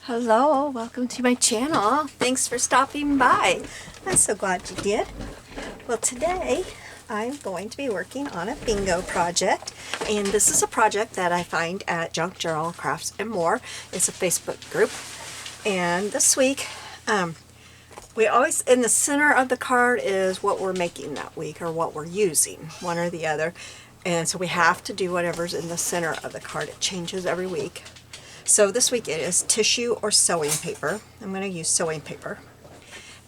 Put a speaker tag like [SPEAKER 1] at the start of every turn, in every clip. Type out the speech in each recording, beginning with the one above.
[SPEAKER 1] Hello, welcome to my channel. Thanks for stopping by. I'm so glad you did. Well, today I'm going to be working on a bingo project, and this is a project that I find at Junk Journal, Crafts and More. It's a Facebook group, and this week we always, in the center of the card is what we're making that week or what we're using, one or the other, and so we have to do whatever's in the center of the card. It changes every week. So this week it is tissue or sewing paper. I'm going to use sewing paper.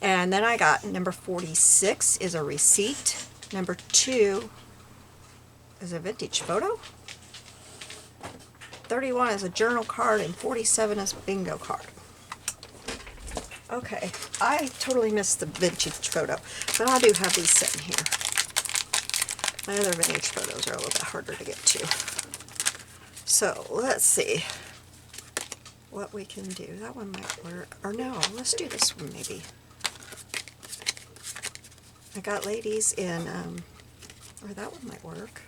[SPEAKER 1] And then I got number 46 is a receipt. Number 2 is a vintage photo. 31 is a journal card, and 47 is a bingo card. Okay, I totally missed the vintage photo, but I do have these sitting here. My other vintage photos are a little bit harder to get to. So let's see what we can do. That one might work. Or no, let's do this one maybe. I got ladies in, or that one might work.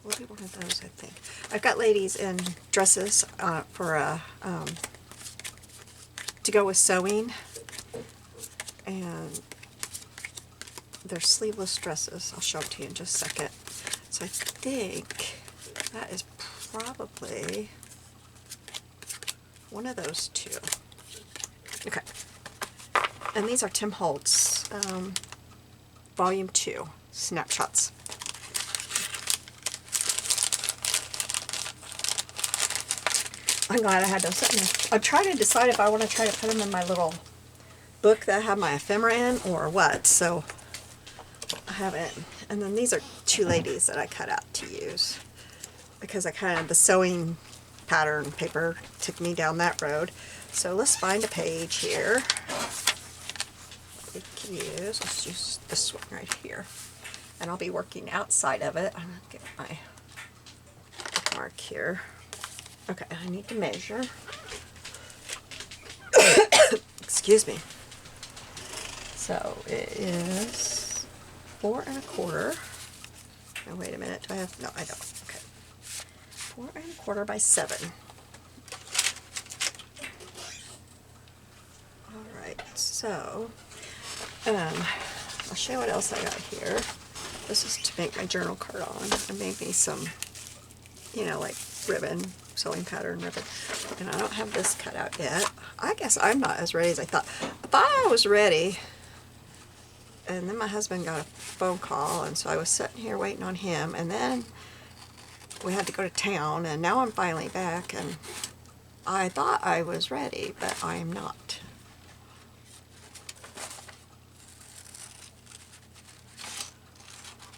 [SPEAKER 1] We'll do one of those, I think. I've got ladies in dresses for a, to go with sewing. And they're sleeveless dresses. I'll show it to you in just a second. So I think that is probably one of those two. Okay. And these are Tim Holtz, Volume 2, Snapshots. I'm glad I had those sitting there. I'm trying to decide if I want to try to put them in my little book that I have my ephemera in or what, so I haven't. And then these are two ladies that I cut out to use, because I kind of, the sewing pattern paper took me down that road. So let's find a page here. We can use, let's use this one right here. And I'll be working outside of it. I'm going to get my mark here. Okay, I need to measure. Excuse me. So it is 4 1/4. Now wait a minute, do I have, no I don't. Okay. 4 1/4 by 7. Alright, so I'll show you what else I got here. This is to make my journal card on. I made me some, you know, like ribbon, sewing pattern ribbon. And I don't have this cut out yet. I guess I'm not as ready as I thought. I thought I was ready. And then my husband got a phone call, and so I was sitting here waiting on him, and then we had to go to town, and now I'm finally back, and I thought I was ready, but I am not.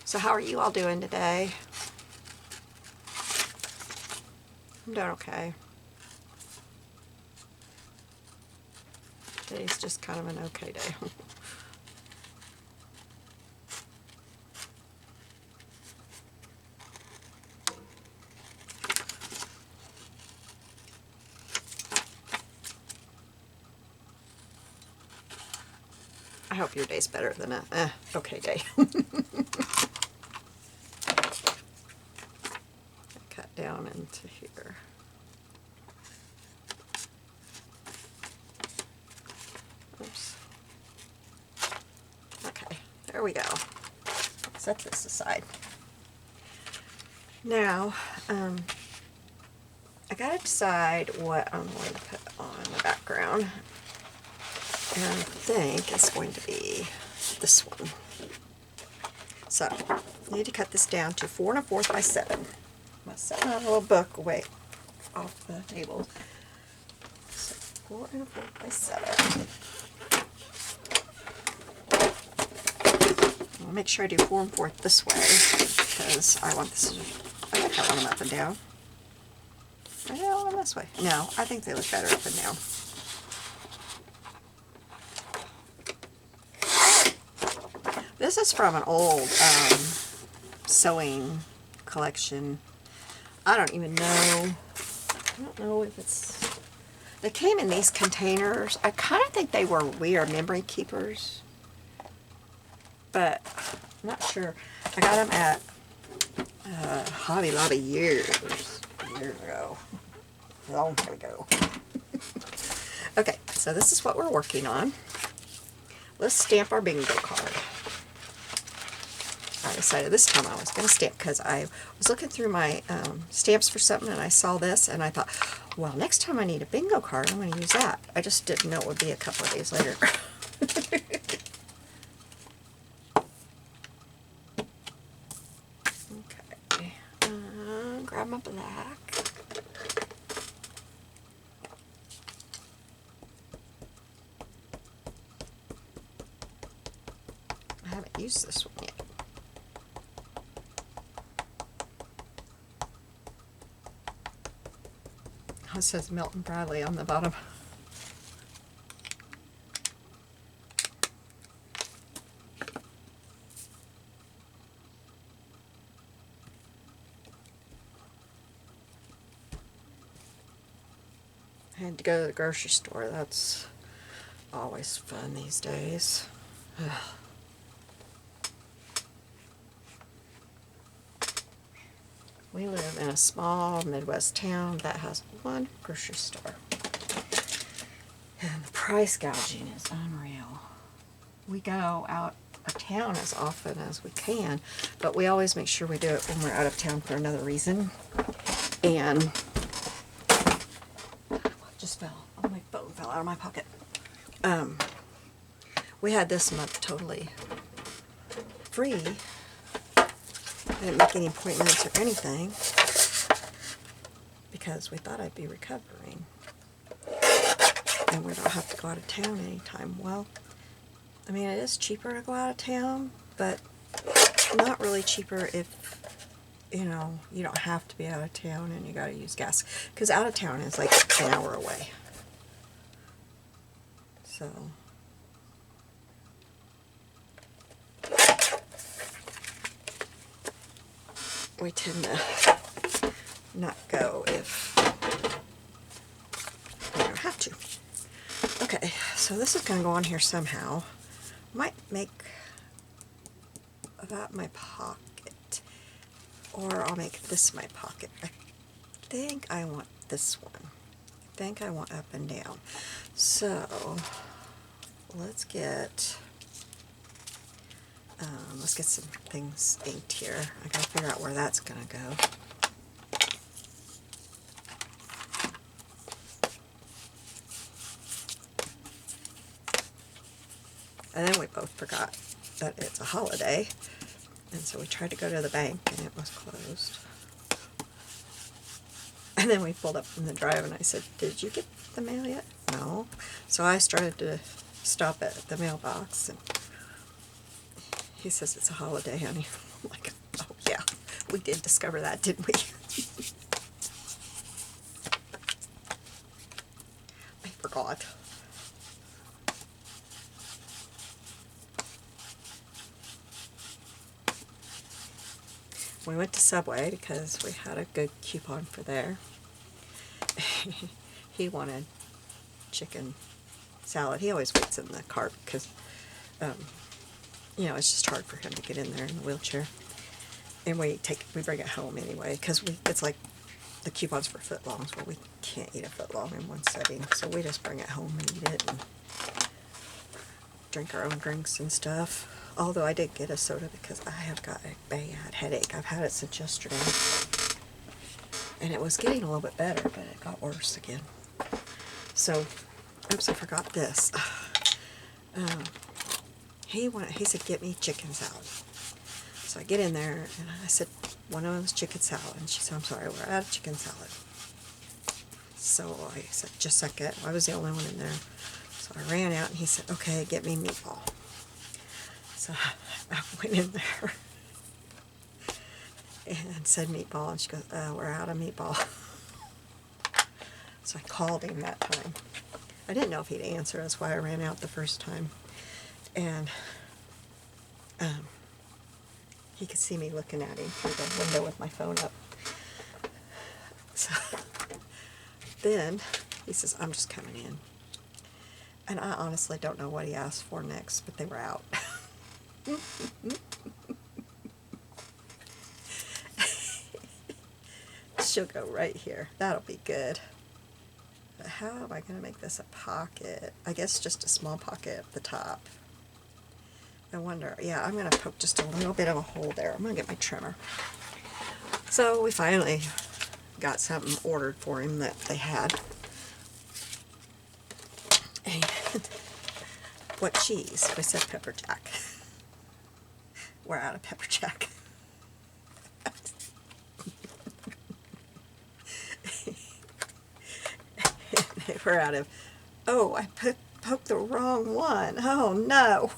[SPEAKER 1] So how are you all doing today? I'm doing okay. Today's just kind of an okay day. I hope your day's better than a okay day. Cut down into here. Oops. Okay, there we go. Set this aside. Now, I gotta decide what I'm going to put on the background. And I think it's going to be this one. So, I need to cut this down to 4 1/4 by 7. I'm going to set my little book away off the table. So, 4 1/4 by 7. I'll make sure I do 4 1/4 this way, because I want this, I think I want them up and down. I don't want them this way. No, I think they look better up and down. This is from an old sewing collection. I don't even know. I don't know if it's... They came in these containers. I kind of think they were weird memory keepers, but I'm not sure. I got them at Hobby Lobby years ago. long time ago. Okay, so this is what we're working on. Let's stamp our bingo card. I decided this time I was going to stamp because I was looking through my stamps for something and I saw this and I thought, well, next time I need a bingo card, I'm going to use that. I just didn't know it would be a couple of days later. Okay, grab my black. I haven't used this one yet. It says Milton Bradley on the bottom. I had to go to the grocery store. That's always fun these days. Ugh. We live in a small Midwest town that has one grocery store. And the price gouging is unreal. We go out of town as often as we can, but we always make sure we do it when we're out of town for another reason. And what just fell? Oh, my phone fell out of my pocket. We had this month totally free. I didn't make any appointments or anything because we thought I'd be recovering and we don't have to go out of town anytime. Well, I mean, it is cheaper to go out of town, but not really cheaper if, you know, you don't have to be out of town and you gotta use gas, because out of town is like an hour away. So we tend to not go if we don't have to. Okay, so this is going to go on here somehow. Might make that my pocket, or I'll make this my pocket. I think I want this one. I think I want up and down. So let's get some things inked here. I gotta figure out where that's gonna go. And then we both forgot that it's a holiday, and so we tried to go to the bank and it was closed. And then we pulled up from the drive and I said, "Did you get the mail yet?" No. So I started to stop at the mailbox and he says, "It's a holiday, honey." I'm like, oh yeah, we did discover that, didn't we? I forgot. We went to Subway because we had a good coupon for there. He wanted chicken salad. He always waits in the cart because you know, it's just hard for him to get in there in the wheelchair. And we bring it home anyway, because it's like the coupons for footlongs, where we can't eat a footlong in one setting, so we just bring it home and eat it and drink our own drinks and stuff. Although I did get a soda because I have got a bad headache. I've had it since yesterday, and it was getting a little bit better, but it got worse again. So, oops, I forgot this. He said, "Get me chicken salad." So I get in there and I said, "One of them is chicken salad." And she said, "I'm sorry, we're out of chicken salad." So I said, "Just a second." I was the only one in there. So I ran out and he said, "Okay, get me meatball." So I went in there and said meatball, and she goes, "We're out of meatball." So I called him that time. I didn't know if he'd answer, that's why I ran out the first time. And he could see me looking at him through the window with my phone up. So then he says, "I'm just coming in." And I honestly don't know what he asked for next, but they were out. She'll go right here. That'll be good. how am I going to make this a pocket? I guess just a small pocket at the top. I wonder, yeah, I'm going to poke just a little bit of a hole there. I'm going to get my trimmer. So we finally got something ordered for him that they had. And what cheese? We said pepper jack. We're out of pepper jack. We're out of, oh, I poked the wrong one. Oh no.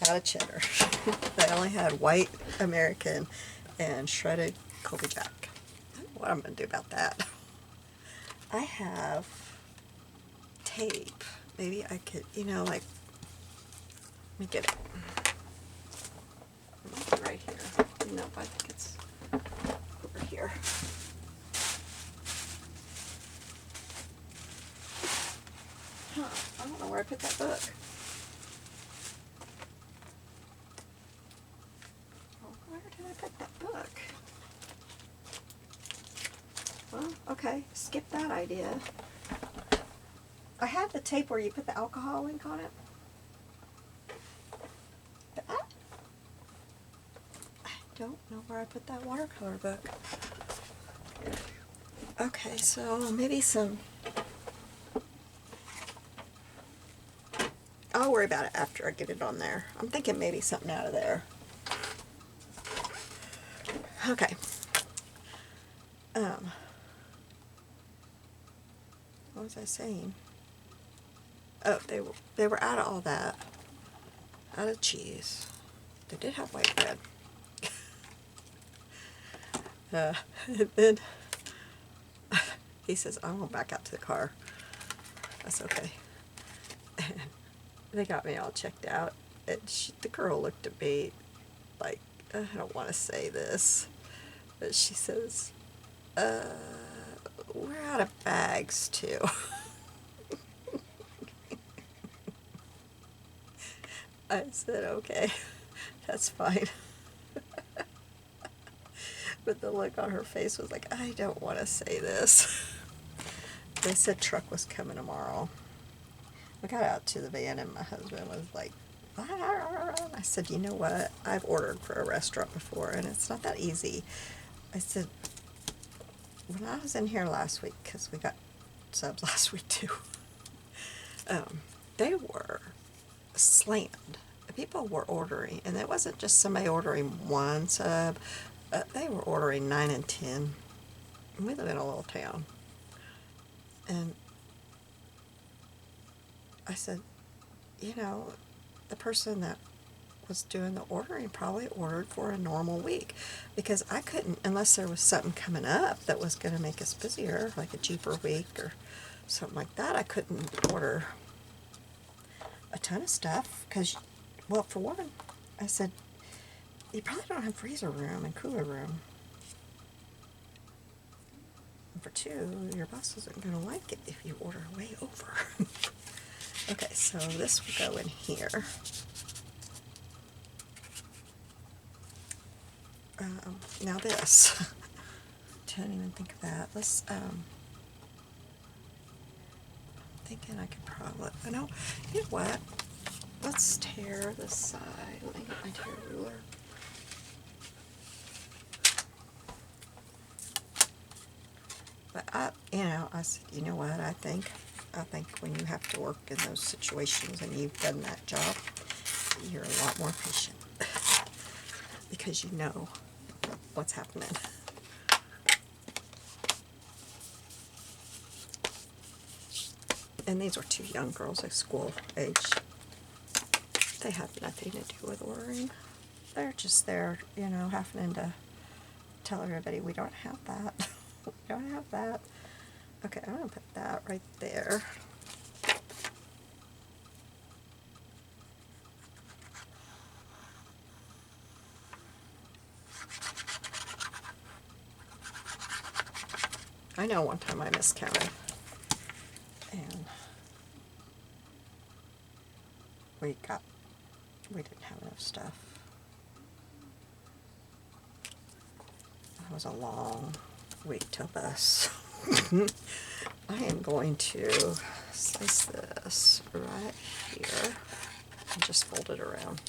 [SPEAKER 1] Out of cheddar. They only had white American and shredded Colby Jack. I don't know what I'm going to do about that. I have tape. Maybe I could, you know, like, let me get it. It might be right here. Nope, I think it's over here. Huh, I don't know where I put that book. Where did I put that book? Well, okay, skip that idea. I had the tape where you put the alcohol ink on it. But I don't know where I put that watercolor book. Okay, so maybe some... I'll worry about it after I get it on there. I'm thinking maybe something out of there. Okay. What was I saying? Oh, they were out of all that. Out of cheese. They did have white bread. And then he says, I'm going back out to the car. That's okay. And they got me all checked out. And the girl looked at me like, I don't want to say this. But she says, we're out of bags too. I said, okay, that's fine. But the look on her face was like, I don't want to say this. They said truck was coming tomorrow. We got out to the van and my husband was like, I said, you know what? I've ordered for a restaurant before and it's not that easy. I said, when I was in here last week, because we got subs last week too, they were slammed. People were ordering, and it wasn't just somebody ordering one sub. They were ordering 9 and 10. And we live in a little town. And I said, you know, the person that was doing the ordering probably ordered for a normal week, because I couldn't, unless there was something coming up that was going to make us busier, like a cheaper week or something like that. I couldn't order a ton of stuff because, well, for one, I said, you probably don't have freezer room and cooler room. And for two, your boss isn't going to like it if you order way over. Okay, so this will go in here. Now this. Didn't even think of that. Let's, thinking I could probably, you know what? Let's tear this side. Let me get my tear ruler. But I said, you know what? I think when you have to work in those situations and you've done that job, you're a lot more patient because you know what's happening. And these were two young girls, like school age. They have nothing to do with ordering. They're just there, you know, having to tell everybody we don't have that. We don't have that. Okay, I'm going to put that right there. I know one time I miscounted. And we got We didn't have enough stuff. That was a long week till this. I am going to slice this right here and just fold it around.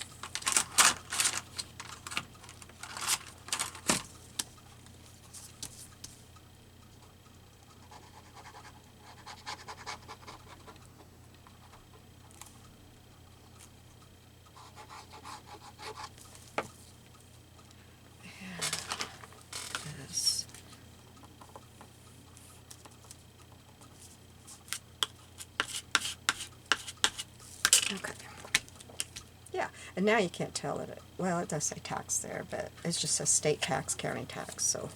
[SPEAKER 1] Okay. Yeah, and now you can't tell that well, it does say tax there, but it just says state tax, county tax, so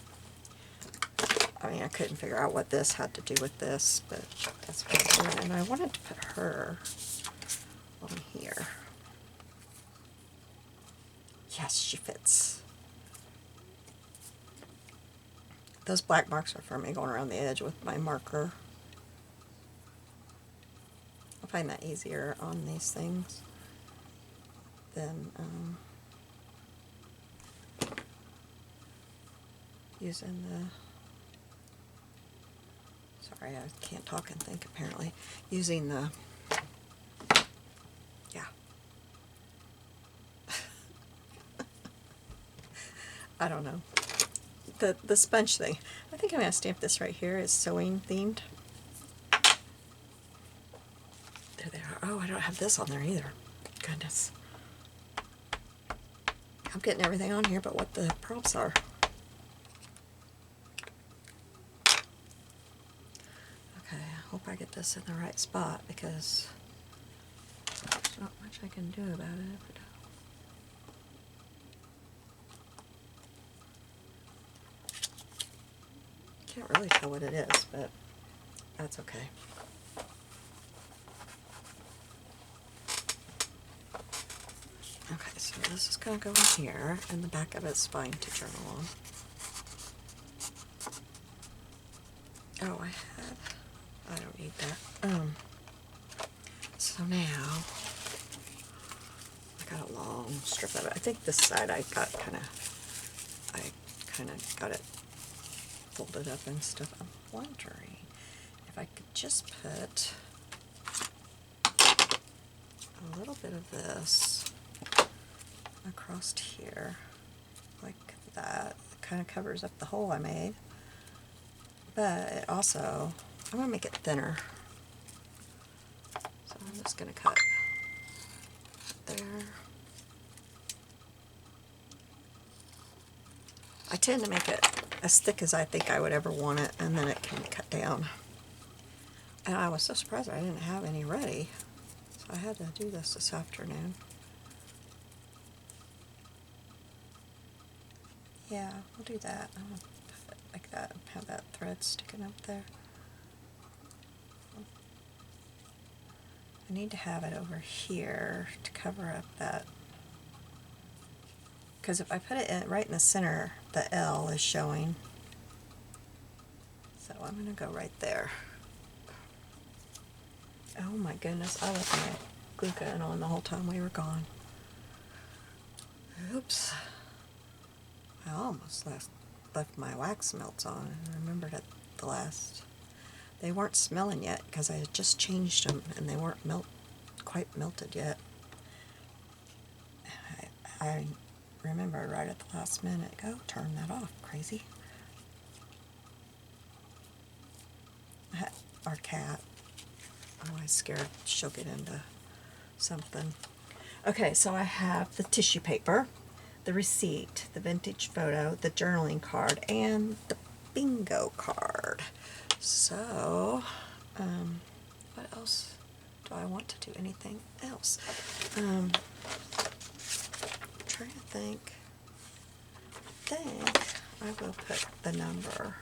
[SPEAKER 1] I mean, I couldn't figure out what this had to do with this, but that's what I'm doing. And I wanted to put her on here. Yes, she fits. Those black marks are for me going around the edge with my marker. I find that easier on these things than using the, sorry, I can't talk and think apparently, using the, yeah. I don't know. The sponge thing. I think I'm going to stamp this right here as sewing themed. There they are. Oh, I don't have this on there either. Goodness. I'm getting everything on here but what the prompts are. Okay, I hope I get this in the right spot because there's not much I can do about it. Can't really tell what it is, but that's okay. Okay, so this is going to go in here, and the back of it's fine to journal on. Oh, I don't need that. So now, I got a long strip of it. I think this side I kind of got it folded up and stuff. I'm wondering if I could just put a little bit of this across here like that. It kind of covers up the hole I made, but it also, I'm going to make it thinner, so I'm just going to cut there. I tend to make it as thick as I think I would ever want it, and then it can cut down. And I was so surprised I didn't have any ready, so I had to do this afternoon. Yeah, we'll do that. I'm going to put it like that and have that thread sticking up there. I need to have it over here to cover up that, because if I put it right in the center, the L is showing. So I'm going to go right there. Oh my goodness, I left my glue gun on the whole time we were gone. Oops. I almost left my wax melts on and remembered at the last. They weren't smelling yet because I had just changed them and they weren't quite melted yet. I remember right at the last minute, go turn that off, crazy. Our cat. I'm always scared she'll get into something. Okay, so I have the tissue paper, the receipt, the vintage photo, the journaling card, and the bingo card. So, what else do I want to do? Anything else? I'm trying to think. I think I will put the number.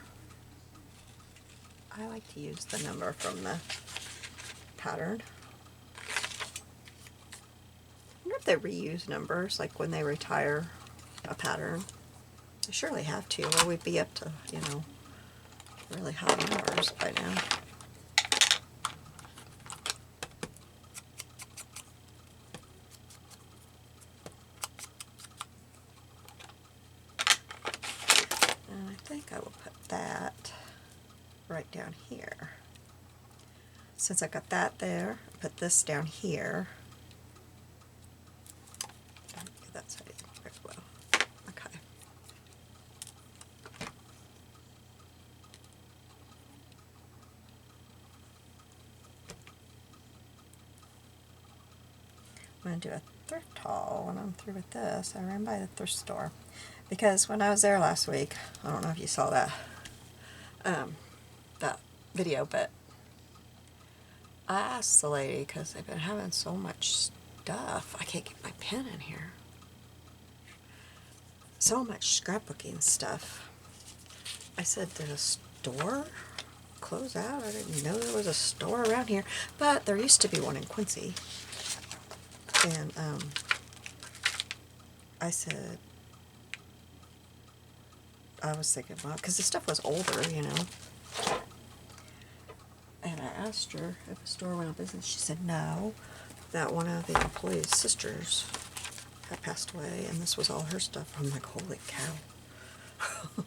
[SPEAKER 1] I like to use the number from the pattern. I wonder if they reuse numbers, like when they retire a pattern. They surely have to, or we'd be up to, you know, really high numbers by now. will put that right down here. Since I got that there, put this down here. That's how you very well. Okay. I'm going to do a thrift haul when I'm through with this. I ran by the thrift store because when I was there last week, I don't know if you saw that that video, but I asked the lady because they've been having so much stuff. I can't get my pen in here. So much scrapbooking stuff. I said, did a store close out? I didn't know there was a store around here, but there used to be one in Quincy. And I said, I was thinking, well, because the stuff was older, you know. And I asked her if the store went out of business. She said no, that one of the employees' sisters had passed away, and this was all her stuff. I'm like, holy cow.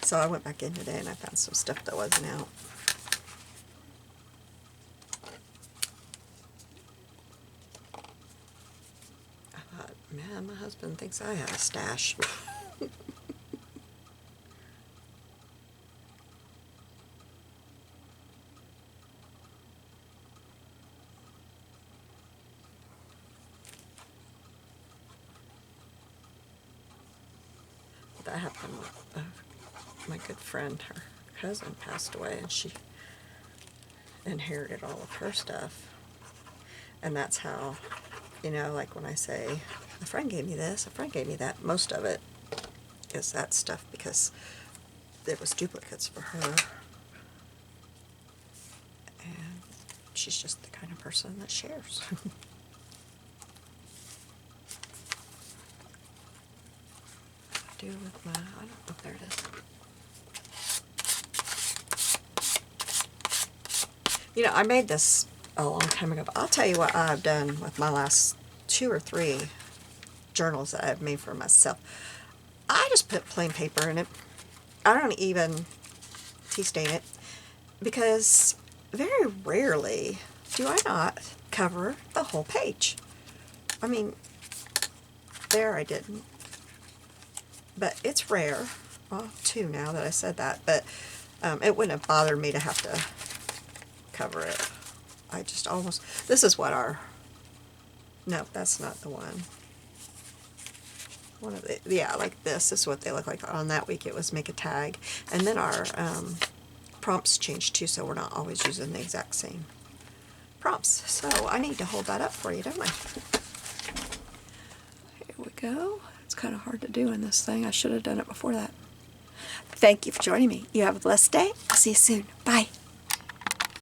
[SPEAKER 1] So I went back in today and I found some stuff that wasn't out. I thought, man, my husband thinks I have a stash. That happened with my good friend. Her cousin passed away and she inherited all of her stuff. And that's how, you know, like when I say, a friend gave me this, a friend gave me that, most of it is that stuff because there was duplicates for her. And she's just the kind of person that shares. Do with my, I don't know if there it is. You know, I made this a long time ago, but I'll tell you what I've done with my last 2 or 3 journals that I've made for myself. I just put plain paper in it. I don't even tea stain it because very rarely do I not cover the whole page. I mean, there I didn't. But it's rare. Well, 2 now that I said that, but it wouldn't have bothered me to have to cover it. I just almost, this is what our, no, that's not the one. One of the, yeah, like this is what they look like. On that week it was make a tag. And then our prompts changed too, so we're not always using the exact same prompts. So I need to hold that up for you, don't I? Here we go. It's kind of hard to do in this thing. I should have done it before that. Thank you for joining me. You have a blessed day. I'll see you soon. Bye.